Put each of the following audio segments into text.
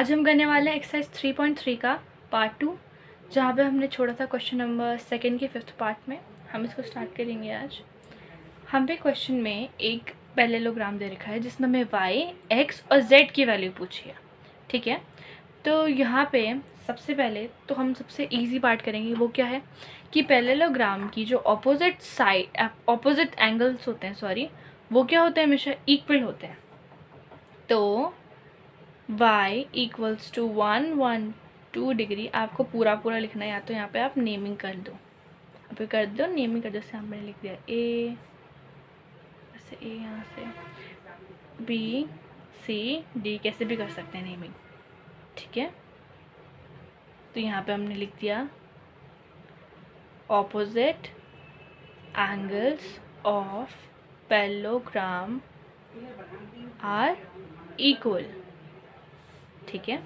आज हम करने वाले हैं एक्सरसाइज 3.3 का पार्ट 2, जहाँ पे हमने छोड़ा था क्वेश्चन नंबर 2 के 5th पार्ट में। हम इसको स्टार्ट करेंगे आज। हम पे क्वेश्चन में एक पैरेललोग्राम दे रखा है जिसमें हमें y, x और z की वैल्यू पूछी है। ठीक है, तो यहाँ पे सबसे पहले तो हम सबसे इजी पार्ट करेंगे। वो क्या है कि पैरेललोग्राम की जो ऑपोजिट एंगल्स होते हैं वो क्या होते हैं, हमेशा इक्वल होते हैं। तो y इक्वल्स टू 112 डिग्री आपको पूरा लिखना है, या तो यहाँ पे आप नेमिंग कर दो, यहाँ पे कर दो नेमिंग कर दो। जैसे हमने लिख दिया a, ऐसे a, यहाँ से b c d, कैसे भी कर सकते हैं नेमिंग। ठीक है, तो यहाँ पे हमने लिख दिया opposite angles of parallelogram are equal. ठीक है,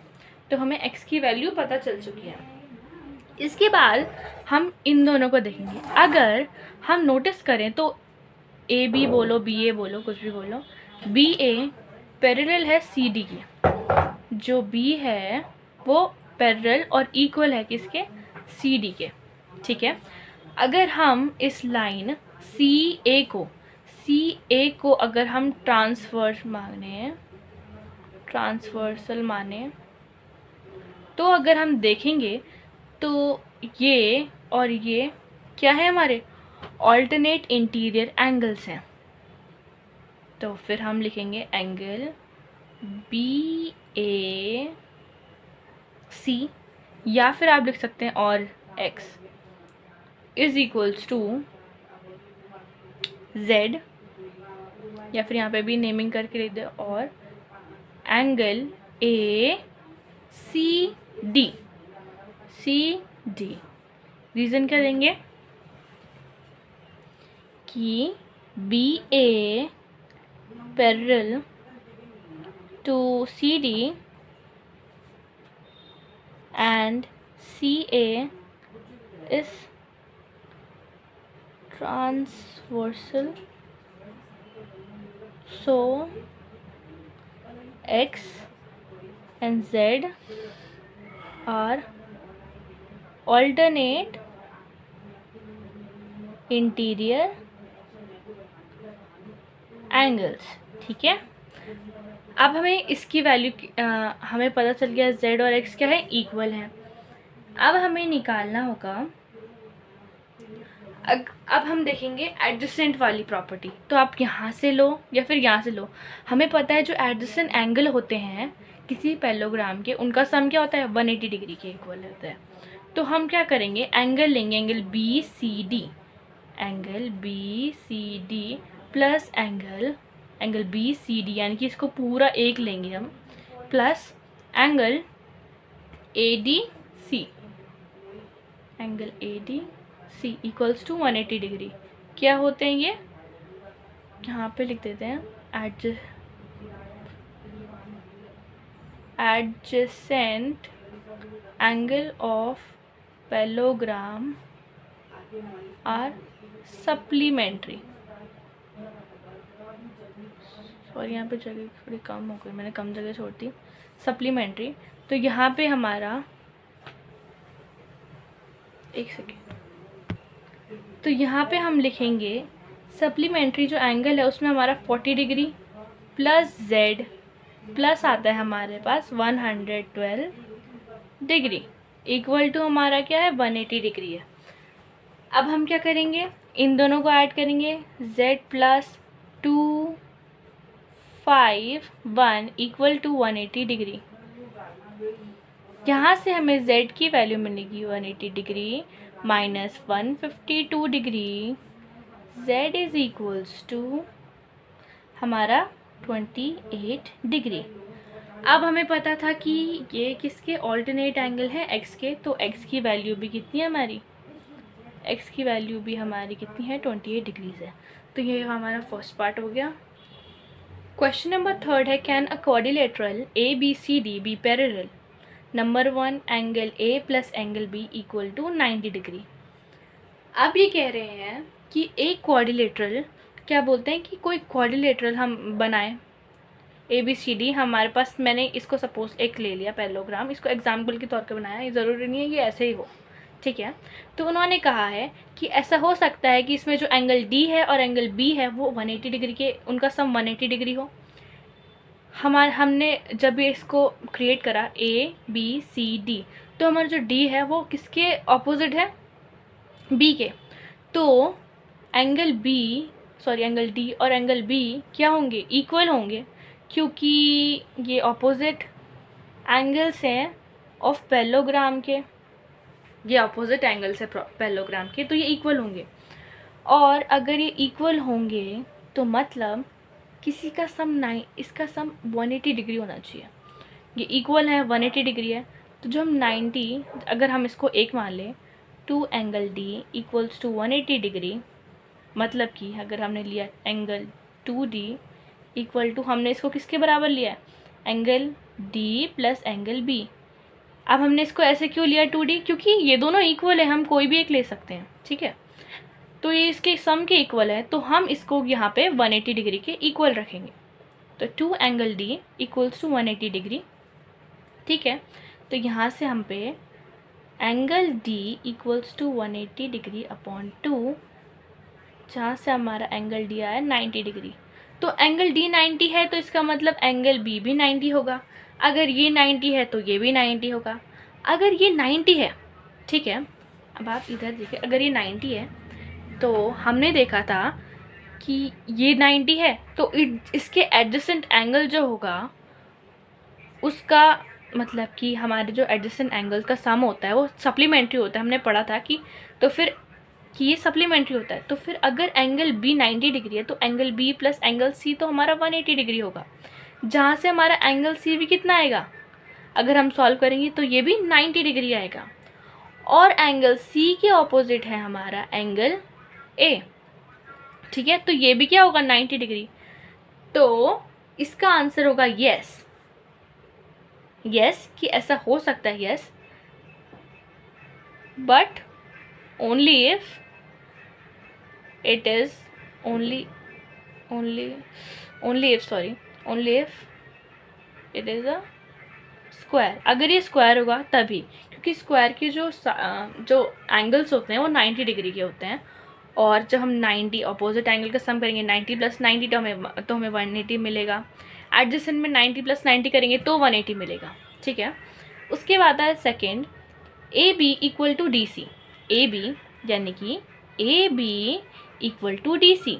तो हमें x की वैल्यू पता चल चुकी है। इसके बाद हम इन दोनों को देखेंगे। अगर हम नोटिस करें तो ए बी बोलो, बी ए बोलो, कुछ भी बोलो, बी ए पैरेलल है सी डी की। जो बी है वो पैरेलल और इक्वल है किसके, सी डी के। ठीक है, अगर हम इस लाइन सी ए को अगर हम ट्रांसवर्सल माने तो अगर हम देखेंगे तो ये और ये क्या है, हमारे ऑल्टरनेट इंटीरियर एंगल्स हैं। तो फिर हम लिखेंगे एंगल बी ए सी, या फिर आप लिख सकते हैं और X is equals to Z, या फिर यहाँ पे भी नेमिंग करके लिख दे, और angle A C D. Reason क्या देंगे कि B A parallel to C D and C A is transversal, so x and z are alternate interior angles। ठीक है, अब हमें इसकी वैल्यू हमें पता चल गया z और x क्या है, इक्वल है। अब हमें निकालना होगा, अब हम देखेंगे एडजेसेंट वाली प्रॉपर्टी। तो आप यहाँ से लो या फिर यहाँ से लो। हमें पता है जो एडजेसेंट एंगल होते हैं किसी पैरेललोग्राम के, उनका सम क्या होता है, 180 डिग्री के इक्वल होता है। तो हम क्या करेंगे, एंगल लेंगे, angle B C D plus angle B C D, यानी कि इसको पूरा एक लेंगे हम, plus angle A D C equals to 180 degree. क्या होते हैं ये, यहाँ पे लिख देते हैं adjacent angle of parallelogram are supplementary. और यहाँ पे जगह थोड़ी कम हो गई, मैंने कम जगह छोड़ दी, सप्लीमेंट्री। तो यहाँ पे हमारा एक सेकेंड, तो यहाँ पे हम लिखेंगे सप्लीमेंट्री जो एंगल है उसमें हमारा 40 डिग्री प्लस z प्लस आता है हमारे पास 112 डिग्री इक्वल टू हमारा क्या है, 180 डिग्री है। अब हम क्या करेंगे, इन दोनों को ऐड करेंगे, z plus 251 equal to 180 degree. यहाँ से हमें z की वैल्यू मिलेगी 180 degree minus 152 degree, z is equals to हमारा 28 डिग्री। अब हमें पता था कि ये किसके ऑल्टरनेट एंगल है, x के, तो x की वैल्यू भी कितनी है हमारी, x की वैल्यू भी हमारी कितनी है, 28 डिग्रीज है। तो ये हमारा फर्स्ट पार्ट हो गया। क्वेश्चन नंबर 3 है, can a quadrilateral A B C D be parallel, number 1 angle A plus angle B equal to 90 degree. अब ये कह रहे हैं कि एक क्वाड्रिलेटरल, क्या बोलते हैं कि कोई क्वाड्रिलेटरल हम बनाएं, ABCD हमारे पास, मैंने इसको सपोज एक ले लिया पैरेललोग्राम, इसको एग्जाम्पल के तौर पे बनाया, ये ज़रूरी नहीं है कि ऐसे ही हो, ठीक है। तो उन्होंने कहा है कि ऐसा हो सकता है कि इसमें जो एंगल D है और एंगल B है वो 180 डिग्री के, उनका सम 180 डिग्री हो। हमने जब ये इसको क्रिएट करा ABCD, तो हमारा जो D है वो किसके ऑपोजिट है, B के। तो एंगल D और एंगल B क्या होंगे, इक्वल होंगे, क्योंकि ये ऑपोजिट एंगल्स हैं ऑफ पैरेललोग्राम के, ये ऑपोजिट एंगल्स है पैरेललोग्राम के, तो ये इक्वल होंगे। और अगर ये इक्वल होंगे तो मतलब किसी का सम इसका सम 180 डिग्री होना चाहिए। ये इक्वल है, 180 डिग्री है, तो जो हम 90, अगर हम इसको एक मान लें, 2 angle D equals to 180 degree, मतलब कि अगर हमने लिया एंगल 2D इक्वल टू, हमने इसको किसके बराबर लिया है, angle D plus angle B। अब हमने इसको ऐसे क्यों लिया 2D, क्योंकि ये दोनों इक्वल है, हम कोई भी एक ले सकते हैं, ठीक है। तो ये इसके सम के इक्वल है, तो हम इसको यहाँ पे 180 डिग्री के इक्वल रखेंगे। तो 2 angle D equals to 180 degree, ठीक है। तो यहाँ से हम पे angle D equals to 180 degree upon 2, जहाँ से हमारा एंगल D आया 90 डिग्री। तो एंगल D 90 है, तो इसका मतलब एंगल B भी 90 होगा। अगर ये 90 है तो ये भी 90 होगा। अगर ये 90 है, ठीक है, अब आप इधर देखिए, अगर ये 90 है तो हमने देखा था कि ये 90 है, तो इसके एडजेसेंट एंगल जो होगा उसका मतलब कि हमारे जो एडजेसेंट एंगल का सम होता है वो सप्लीमेंट्री होता है, हमने पढ़ा था कि, तो फिर कि ये सप्लीमेंट्री होता है। तो फिर अगर एंगल B 90 डिग्री है तो angle B plus angle C तो हमारा 180 डिग्री होगा, जहाँ से हमारा एंगल C भी कितना आएगा, अगर हम सॉल्व करेंगे तो ये भी 90 डिग्री आएगा। और एंगल C के ऑपोजिट है हमारा एंगल A, ठीक है, तो ये भी क्या होगा 90 डिग्री। तो इसका आंसर होगा यस, कि ऐसा हो सकता है, yes, but only if it is only if it is a square. अगर ये स्क्वायर होगा तभी, क्योंकि स्क्वायर के जो एंगल्स होते हैं वो 90 डिग्री के होते हैं, और जब हम 90 अपोजिट एंगल का सम करेंगे 90 प्लस 90 तो हमें 180 मिलेगा। एडजेसेंट में 90 प्लस 90 करेंगे तो 180 मिलेगा, ठीक है। उसके बाद है second, AB equal to DC। AB यानी कि AB इक्वल टू DC,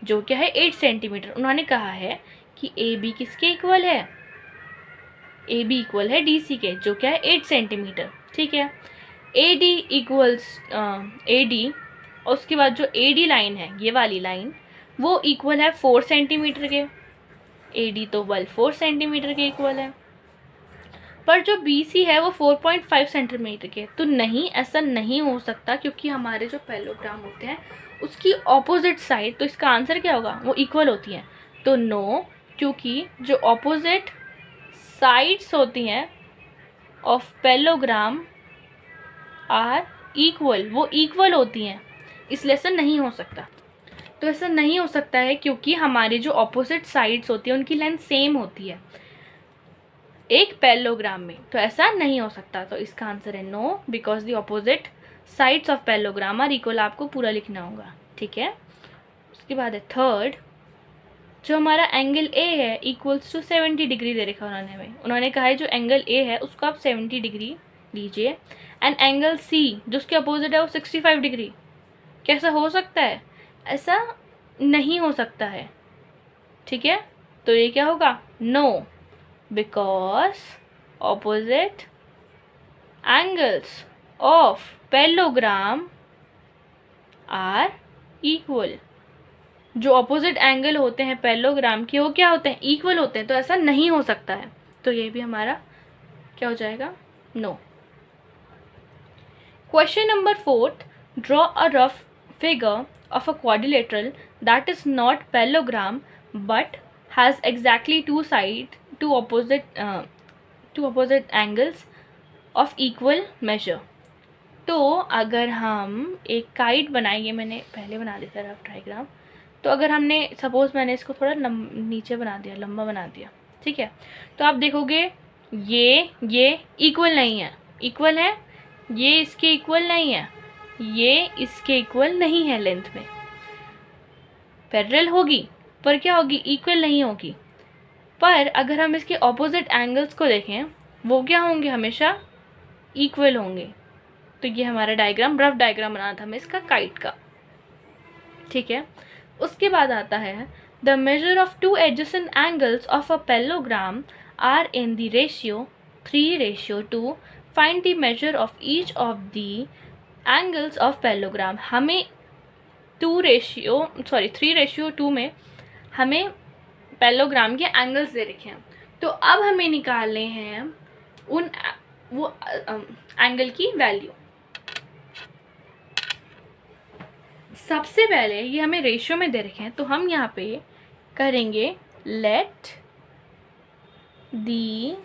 जो क्या है 8 सेंटीमीटर। उन्होंने कहा है कि AB किसके इक्वल है, AB इक्वल है DC के, जो क्या है 8 सेंटीमीटर, ठीक है। AD इक्वल्स AD, और उसके बाद जो AD लाइन है, ये वाली लाइन, वो इक्वल है 4 सेंटीमीटर के। AD तो 4 सेंटीमीटर के इक्वल है, पर जो BC है वो 4.5 सेंटीमीटर के। तो नहीं, ऐसा नहीं हो सकता, क्योंकि हमारे जो पैरेललोग्राम होते हैं उसकी ऑपोजिट साइड, तो इसका आंसर क्या होगा, वो इक्वल होती हैं। तो नो, क्योंकि जो ऑपोजिट साइड्स होती हैं ऑफ पैरेललोग्राम आर इक्वल, वो इक्वल होती हैं, इसलिए ऐसा नहीं हो सकता। तो ऐसा नहीं हो सकता है क्योंकि हमारी जो ऑपोजिट साइड्स होती हैं उनकी लेंथ सेम होती है एक पैरेललोग्राम में, तो ऐसा नहीं हो सकता। तो इसका आंसर है no, because the opposite sides of parallelogram are equal. आपको पूरा लिखना होगा, ठीक है। उसके बाद है थर्ड, जो हमारा एंगल A है इक्वल्स टू 70 डिग्री दे रखा उन्होंने कहा है जो एंगल A है उसको आप 70 डिग्री लीजिए, एंड एंगल C जो उसके अपोजिट है वो 65 डिग्री। कैसा हो सकता है, ऐसा नहीं हो सकता है, ठीक है। तो ये क्या होगा, no, because opposite angles of parallelogram are equal. जो ऑपोजिट एंगल होते हैं पैरेललोग्राम के वो क्या होते हैं, इक्वल होते हैं, तो ऐसा नहीं हो सकता है। तो ये भी हमारा क्या हो जाएगा, no. Question number 4, draw a rough figure of a quadrilateral that is not parallelogram but has exactly two opposite angles of equal measure। तो अगर हम एक काइट बनाएंगे, मैंने पहले बना दिया था रफ डायग्राम, तो अगर हमने सपोज मैंने इसको थोड़ा नीचे बना दिया, लंबा बना दिया, ठीक है, तो आप देखोगे ये इक्वल नहीं है, इक्वल है, ये इसके इक्वल नहीं है, ये इसके इक्वल नहीं है लेंथ में। पैरेलल होगी पर क्या होगी, इक्वल नहीं होगी। पर अगर हम इसके ऑपोजिट एंगल्स को देखें वो क्या होंगे, हमेशा इक्वल होंगे। तो ये हमारा डायग्राम, रफ डायग्राम बनाना था हमें इसका काइट का, ठीक है। उसके बाद आता है the measure of two adjacent angles of a parallelogram are in the ratio 3:2। Find the measure of each of the angles of parallelogram. हमें 3:2 में हमें पैरेललोग्राम के एंगल्स दे रखे हैं, तो अब हमें निकालने हैं उन वो एंगल की वैल्यू। सबसे पहले ये हमें रेशियो में दे रखे हैं, तो हम यहाँ पे करेंगे let the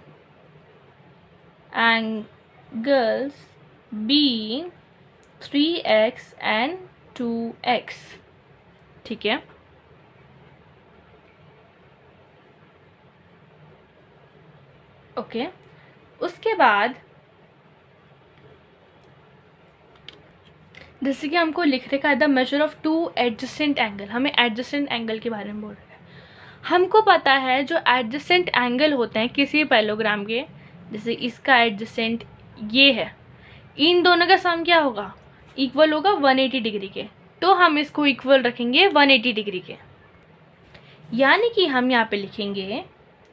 angles be 3x and 2x, ठीक है। ओके, उसके बाद जैसे कि हमको लिख रखा है the measure of two adjacent angle, हमें एडजेसेंट एंगल के बारे में बोल रहा है। हमको पता है जो एडजेसेंट एंगल होते हैं किसी पैरेललोग्राम के, जैसे इसका एडजेसेंट ये है, इन दोनों का सम क्या होगा, इक्वल होगा 180 डिग्री के। तो हम इसको इक्वल रखेंगे 180 डिग्री के, यानी कि हम यहाँ पे लिखेंगे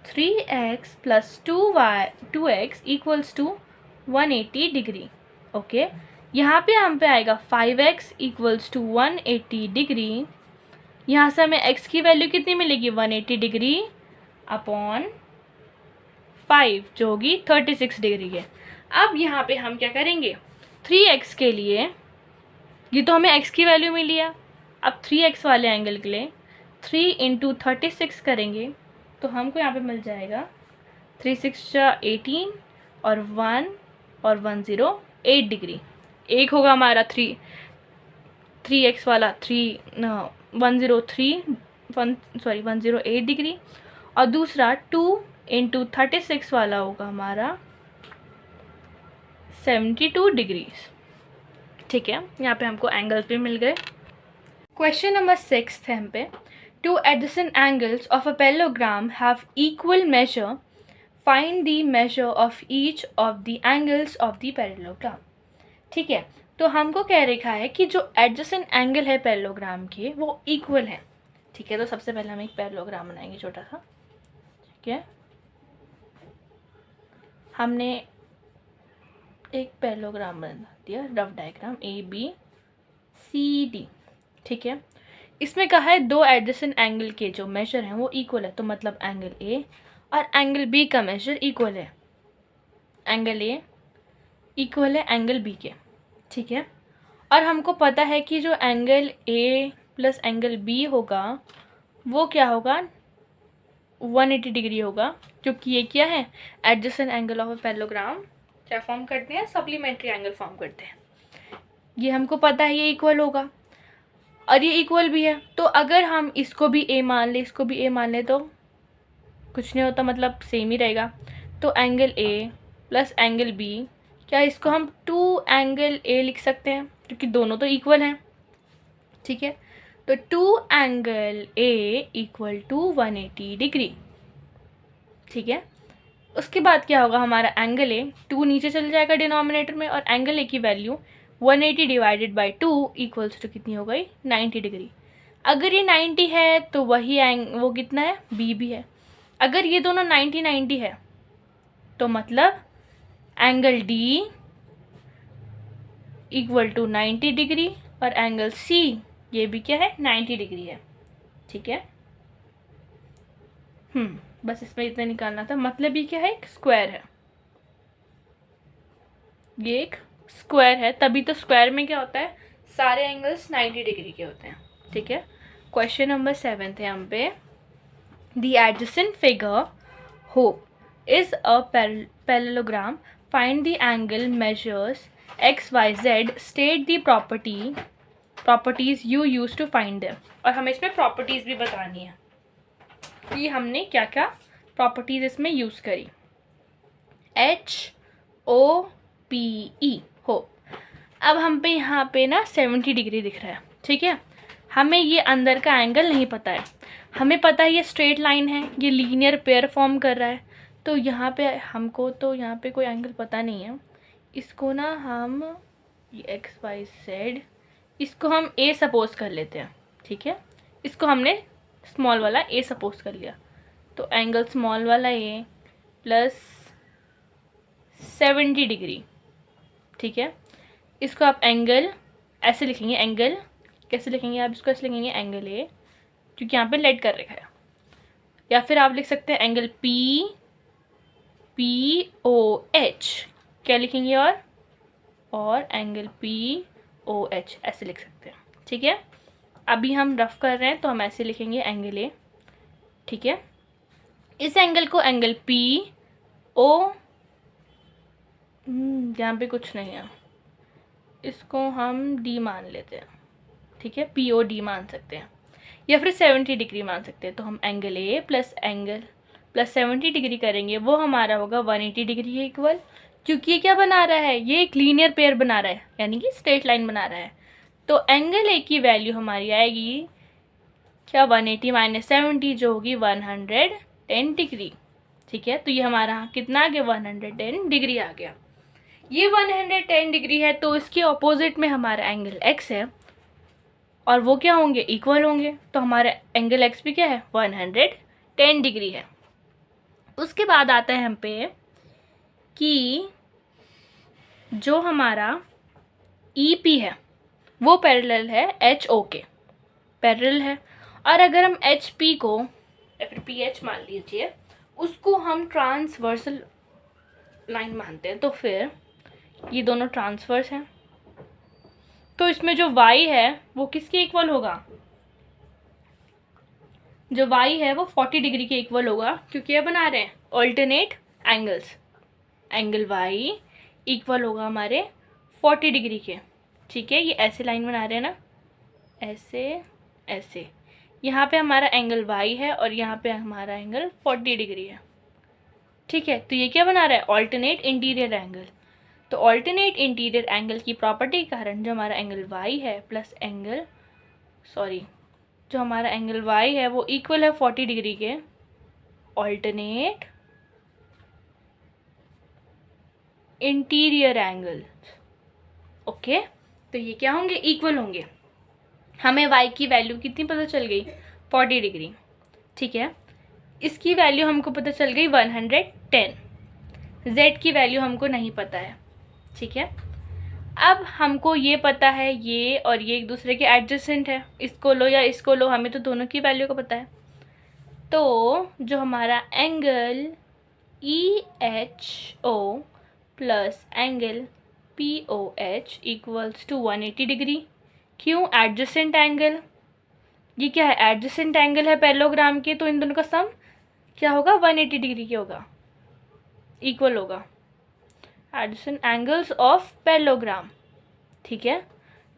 3x + 2x = 180 डिग्री। ओके, यहाँ पे हम पे आएगा 5x = 180 डिग्री। यहाँ से हमें x की वैल्यू कितनी मिलेगी, 180 डिग्री अपॉन 5 जो होगी 36 डिग्री के। अब यहाँ पे हम क्या करेंगे, 3x के लिए, ये तो हमें x की वैल्यू मिली है, अब 3x वाले एंगल के लिए 3 × 36 करेंगे तो हमको यहाँ पे मिल जाएगा 3 × 6 = 18 और 1 और 108 डिग्री। एक होगा हमारा 3x वाला 108 डिग्री, और दूसरा 2 × 36 वाला होगा हमारा 72 डिग्रीज, ठीक है। यहाँ पे हमको एंगल्स भी मिल गए। क्वेश्चन नंबर 6 है हम पे, to adjacent angles of a parallelogram have equal major, find the measure of each of the angles of the parallelogram, ठीक है। तो हमको कह रखा है कि जो एडजेसेंट एंगल है पैरेललोग्राम के वो इक्वल है, ठीक है। तो सबसे पहले हम एक पैरेललोग्राम बनाएंगे छोटा सा, ठीक है। हमने एक पैरेललोग्राम बना दिया, रफ डायग्राम ABCD, ठीक है। इसमें कहा है दो एडजेसेंट एंगल के जो मेजर हैं वो इक्वल है, तो मतलब एंगल A और एंगल B का मेजर इक्वल है, एंगल A इक्वल है एंगल B के, ठीक है। और हमको पता है कि जो एंगल A + एंगल B होगा वो क्या होगा, 180 डिग्री होगा, क्योंकि ये क्या है, adjacent angle of a parallelogram क्या फॉर्म करते हैं, सप्लीमेंट्री एंगल फॉर्म करते हैं। ये हमको पता है ये इक्वल होगा और ये इक्वल भी है, तो अगर हम इसको भी A मान ले, इसको भी A मान ले तो कुछ नहीं होता, मतलब सेम ही रहेगा। तो एंगल A + एंगल B, क्या इसको हम 2 एंगल A लिख सकते हैं, क्योंकि दोनों तो इक्वल हैं, ठीक है। तो 2 एंगल A = 180 डिग्री, ठीक है। उसके बाद क्या होगा, हमारा एंगल A 2 नीचे चल जाएगा डिनोमिनेटर में, और एंगल A की वैल्यू 180 / 2 = कितनी हो गई, 90 डिग्री। अगर ये 90 है तो वही वो कितना है, B भी है। अगर ये दोनों 90 है तो मतलब एंगल D = 90 डिग्री और एंगल C ये भी क्या है, 90 डिग्री है, ठीक है। बस इसमें इतना निकालना था। मतलब ये क्या है, एक स्क्वायर है, ये एक स्क्वायर है, तभी तो स्क्वायर में क्या होता है, सारे एंगल्स 90 डिग्री के होते हैं, ठीक है। क्वेश्चन नंबर 7 है हम पे, the adjacent figure HOPE is a parallelogram, find the angle measures XYZ, state the properties you use to find them. और हमें इसमें प्रॉपर्टीज भी बतानी है कि हमने क्या क्या प्रॉपर्टीज इसमें यूज़ करी, HOPE होप। अब हम पे यहाँ पे ना 70 डिग्री दिख रहा है, ठीक है। हमें ये अंदर का एंगल नहीं पता है, हमें पता है ये स्ट्रेट लाइन है, ये लीनियर पेयर फॉर्म कर रहा है, तो यहाँ पे हमको तो यहाँ पे कोई एंगल पता नहीं है। इसको ना हम ये XYZ इसको हम A सपोज कर लेते हैं, ठीक है। इसको हमने स्मॉल वाला A सपोज कर लिया, तो एंगल स्मॉल वाला A प्लस 70 डिग्री, ठीक है। इसको आप एंगल ऐसे लिखेंगे, एंगल कैसे लिखेंगे आप इसको, ऐसे लिखेंगे एंगल A, क्योंकि यहाँ पे लेट कर रखा है। या फिर आप लिख सकते हैं एंगल POH, क्या लिखेंगे, और एंगल POH ऐसे लिख सकते हैं, ठीक है। अभी हम रफ कर रहे हैं तो हम ऐसे लिखेंगे एंगल A, ठीक है। इस एंगल को एंगल PO, यहाँ पे कुछ नहीं है, इसको हम D मान लेते हैं, ठीक है। POD मान सकते हैं या फिर 70 डिग्री मान सकते हैं। तो हम angle A plus angle plus 70 degree करेंगे, वो हमारा होगा 180 डिग्री के इक्वल, क्योंकि ये क्या बना रहा है, ये एक लीनियर पेयर बना रहा है, यानी कि स्ट्रेट लाइन बना रहा है। तो एंगल A की वैल्यू हमारी आएगी क्या, 180 माइनस 70 जो होगी 110 डिग्री, ठीक है। तो ये हमारा कितना आ गया, 110 डिग्री आ गया। ये 110 डिग्री है, तो इसके ऑपोजिट में हमारा एंगल X है और वो क्या होंगे, इक्वल होंगे। तो हमारा एंगल X भी क्या है, 110 डिग्री है। उसके बाद आता है हम पे कि जो हमारा EP है वो पैरेलल है HO के, पैरेलल है। और अगर हम HP को या फिर PH मान लीजिए, उसको हम ट्रांसवर्सल लाइन मानते हैं, तो फिर ये दोनों ट्रांसवर्स हैं, तो इसमें जो Y है वो किसके इक्वल होगा, जो Y है वो 40 डिग्री के इक्वल होगा, क्योंकि ये बना रहे हैं alternate angles. Angle Y equal होगा हमारे 40 डिग्री के, ठीक है। ये ऐसे लाइन बना रहे हैं ना, ऐसे ऐसे, यहाँ पे हमारा एंगल Y है और यहाँ पे हमारा एंगल 40 डिग्री है, ठीक है। तो ये क्या बना रहा है, ऑल्टरनेट इंटीरियर एंगल। तो ऑल्टरनेट इंटीरियर एंगल की प्रॉपर्टी के कारण जो हमारा एंगल Y है प्लस एंगल जो हमारा एंगल Y है वो इक्वल है 40 डिग्री के ऑल्टरनेट इंटीरियर एंगल, ओके। तो ये क्या होंगे, इक्वल होंगे। हमें Y की वैल्यू कितनी पता चल गई, 40 डिग्री, ठीक है। इसकी वैल्यू हमको पता चल गई 110, Z की वैल्यू हमको नहीं पता है, ठीक है। अब हमको ये पता है ये और ये एक दूसरे के एडजेसेंट है, इसको लो या इसको लो, हमें तो दोनों की वैल्यू का पता है। तो जो हमारा angle EHO plus angle POH equals to 180 degree, क्यों, एडजेसेंट एंगल, ये क्या है, एडजेसेंट एंगल है पैरेललोग्राम के, तो इन दोनों का सम क्या होगा, 180 डिग्री के होगा, इक्वल होगा एडजेसेंट एंगल्स ऑफ पैरेललोग्राम, ठीक है।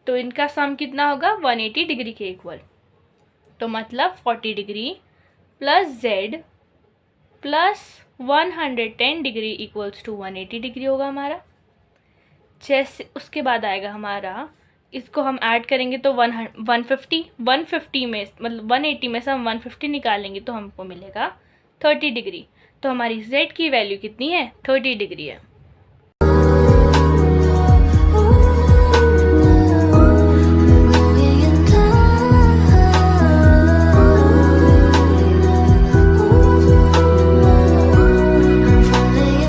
तो इनका सम कितना होगा, 180 डिग्री के इक्वल। तो मतलब 40 degree plus Z plus 110 degree equals to 180 degree होगा हमारा। जैसे उसके बाद आएगा हमारा, इसको हम ऐड करेंगे तो 150 में, मतलब 180 में से हम 150 निकालेंगे तो हमको मिलेगा 30 डिग्री। तो हमारी Z की वैल्यू कितनी है, 30 डिग्री है।